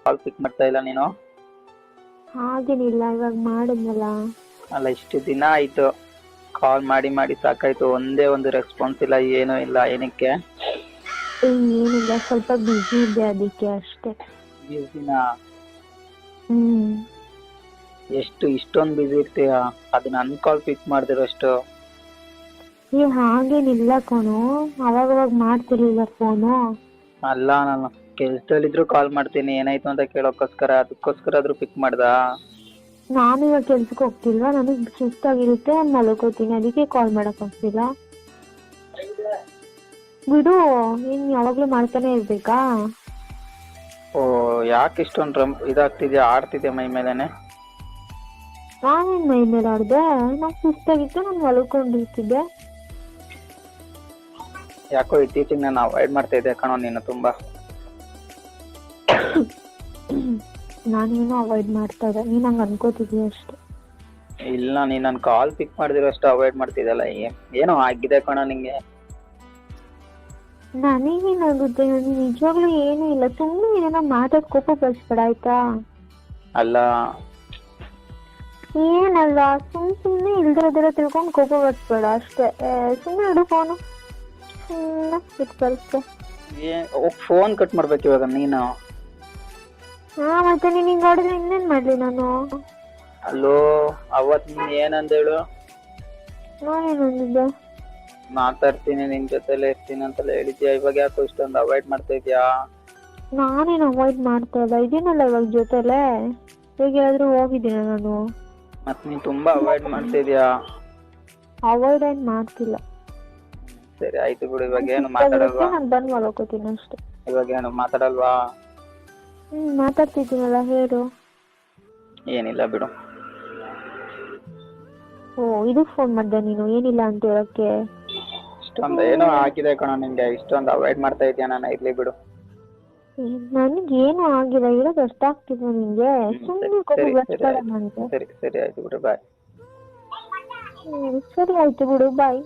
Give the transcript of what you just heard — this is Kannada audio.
ಕಾಲ್ ಪಿಕ್ ಮಾಡ್ತಾ ಇಲ್ಲ ನೀನು. ಹಾಗೇನಿಲ್ಲ, ಇವಾಗ ಮಾಡಿದ್ನಲ್ಲ. ಅಲ್ಲ, ಇಷ್ಟು ದಿನ ಆಯ್ತು ಕಾಲ್ ಮಾಡಿ ಮಾಡಿ ಸಾಕಾಯ್ತು. ಒಂದೇ ಒಂದು ರೆಸ್ಪಾನ್ಸ್ ಇಲ್ಲ, ಏನೂ ಇಲ್ಲ. ಏನಕ್ಕೆ? ಏನಿಲ್ಲ, ಸ್ವಲ್ಪ ಬ್ಯುಸಿ ಇದ್ದೆ ಅದಕ್ಕೆ ಅಷ್ಟೇ. ದಿನ ಇಷ್ಟೊಂದು ಬಿಸಿ ಇರ್ತೀಯ? ಅದು ನನ್ನ ಕಾಲ್ ಪಿಕ್ ಮಾಡ್ದಿರೋಷ್ಟು. ಹಾಗೇನಿಲ್ಲ ಕಣೋ, ಅವಾಗವಾಗ ಮಾಡ್ತಿರ್ಲಿಲ್ಲ ಫೋನು. ಅಲ್ಲ, ನಾನು ಕೆಲ್ಸದಲ್ಲಿದ್ರು ಕಾಲ್ ಮಾಡ್ತೀನಿ, ಏನಾಯ್ತು ಅಂತ ಕೇಳೋಕ್ಕೋಸ್ಕರ. ಅದಕ್ಕೋಸ್ಕರ ಆದ್ರೂ ಪಿಕ್ ಮಾಡ್ದಾ? ನಾನು ಇವಾಗ ಕೆಲ್ಸಕ್ಕೆ ಹೋಗ್ತಿಲ್ವಾ, ನನಗೆ ಸುಸ್ತಾಗಿರುತ್ತೆ, ನಾನು ಮಲ್ಕೋತೀನಿ, ಅದಕ್ಕೆ ಕಾಲ್ ಮಾಡಕ್ ಆಗ್ತಿಲ್ಲ. ಬಿಡು, ನೀನ್ ಯಾವಾಗ್ಲೂ ಮಾಡ್ತಾನೆ ಇರ್ಬೇಕಾ? ಓ, ಯಾಕೆ ಇಷ್ಟೊಂದು ಇದಾಗ್ತಿದ್ಯಾ? ಆಡ್ತಿದ್ಯಾ ಮೈ ಮೇಲೆನೆ? ನಾನೇನ್ ಮೈ ಮೇಲೆ ಆಡ್ದೆ? ನಂಗೆ ಸುಸ್ತಾಗಿತ್ತು, ನಾನು ಮಲ್ಕೊಂಡಿರ್ತಿದ್ದೆ. ಯಾಕೋ ಇತ್ತೀಚೆಗೆ ನಾನು ಅವಾಯ್ಡ್ ಮಾಡ್ತಾ ಇದ್ದೆ ಕಣೋ ನೀನು ತುಂಬಾ. ನಾನೇನು ಅವಾಯ್ಡ್ ಮಾಡ್ತಾ ಇದ್ದೆ, ನೀನ್ ಹಂಗ ಅನ್ಕೋತಿದ್ಯ ಅಷ್ಟೆ. ಇಲ್ಲ, ನೀನ್ ನನ್ನ ಕಾಲ್ ಪಿಕ್ ಮಾಡ್ದಿರೋಷ್ಟು ಅವಾಯ್ಡ್ ಮಾಡ್ತಿದ್ದಲ್ಲ. ಏನೋ ಆಗಿದೆ ಕಣೋ ನಿಂಗೆ. ನನಗೇನಾಗುತ್ತೆ? ನನಗೆ ನಿಜವಾಗ್ಲೂ ಏನೂ ಇಲ್ಲ, ಸುಮ್ಮನೆ ಏನೇನೋ ಮಾತಾಡ್ ಕೋಪ ಬರ್ಸ್ಬೇಡ ಆಯ್ತಾ? ಅಲ್ಲ ಏನಲ್ಲ, ಸುಮ್ಮನೆ ಇಲ್ದಿರೋದೆಲ್ಲ ತಿಳ್ಕೊಂಡು ಕೋಪ ಬರ್ಸ್ಬೇಡ ಅಷ್ಟೇ. ಸುಮ್ಮನೆ ಇಡು ಫೋನು, ಸುಮ್ಮನೆ ಇಟ್ಬರ್ಸ್ತೆ. ಫೋನ್ ಕಟ್ ಮಾಡ್ಬೇಕು ಇವಾಗ ನೀನು. ಮತ್ತೆ ನೀನ್ ಹಿಂಗ್ ಆಡಿದ್ರೆ ಇನ್ನೇನ್ ಮಾಡ್ಲಿ ನಾನು? ಅಲ್ಲೋ, ಅವತ್ ನೀನ್ ಏನಂದೇಳು? ನಾನೇನು ಅಂದಿದ್ದೆ? ಮಾತಾಡ್ತೀನಿ, ನಿನ್ ಜೊತೆಲೆ ಇರ್ತೀನಿ ಅಂತೆಲ್ಲ ಹೇಳಿದ್ಯಾ. ಇವಾಗ ಯಾಕೋ ಇಷ್ಟೊಂದು ಅವಾಯ್ಡ್ ಮಾಡ್ತಾ ಇದ್ಯಾ? ನಾನೇನು ಅವಾಯ್ಡ್ ಮಾಡ್ತಾ ಇಲ್ಲ, ಇದೀನಲ್ಲ ಇವಾಗ ಜೊತೆಲೆ. ಹೇಗಾದ್ರೂ ಹೋಗಿದ್ದೀನ ನಾನು? ಮತ್ ನೀನ್ ತುಂಬಾ ಅವಾಯ್ಡ್ ಮಾಡ್ತಾ ಇದ್ಯಾ. ಅವಾಯ್ಡ್ ಏನ್ ಮಾಡ್ತಿಲ್ಲ. ಸರಿ ಆಯ್ತು ಬಿಡು, ಇವಾಗ ಏನು ಮಾತಾಡಲ್ವಾ? ನಾನು ಬಂದ್ ಮಲ್ಕೋತೀನಿ ಅಷ್ಟೇ. ಇವಾಗ ಏನು ಮಾತಾಡಲ್ವಾ? ಮಾತಾಡ್ತಿದ್ದೀನಲ್ಲ, ಹೇಳು. ಏನಿಲ್ಲ ಬಿಡು. ಓ, ಇದಕ್ ಫೋನ್ ಮಾಡ್ದೆ ನೀನು? ಏನಿಲ್ಲ ಅಂತ ಹೇಳಕ್ಕೆ? ಇಷ್ಟೊಂದು ಏನೋ ಆಗಿದೆ ಕಣೋ ನಿಂಗೆ, ಇಷ್ಟೊಂದು ಅವಾಯ್ಡ್ ಮಾಡ್ತಾ ಇದ್ಯಾ. ನಾನು ಇರ್ಲಿ ಬಿಡು. ನನಗೇನು ಆಗಿಲ್ಲ, ಇರೋದು ಅರ್ಥ ಆಗ್ತಿಲ್ಲ ನಿಂಗೆ. ಸುಮ್ಮನೆ ಕೋಪ ಬರ್ಸ್ಬೇಡ ನನಗೆ. ಸರಿ ಸರಿ ಆಯ್ತು ಬಿಡು, ಬಾಯ್. ಸರಿ ಆಯ್ತು ಬಿಡು, ಬಾಯ್.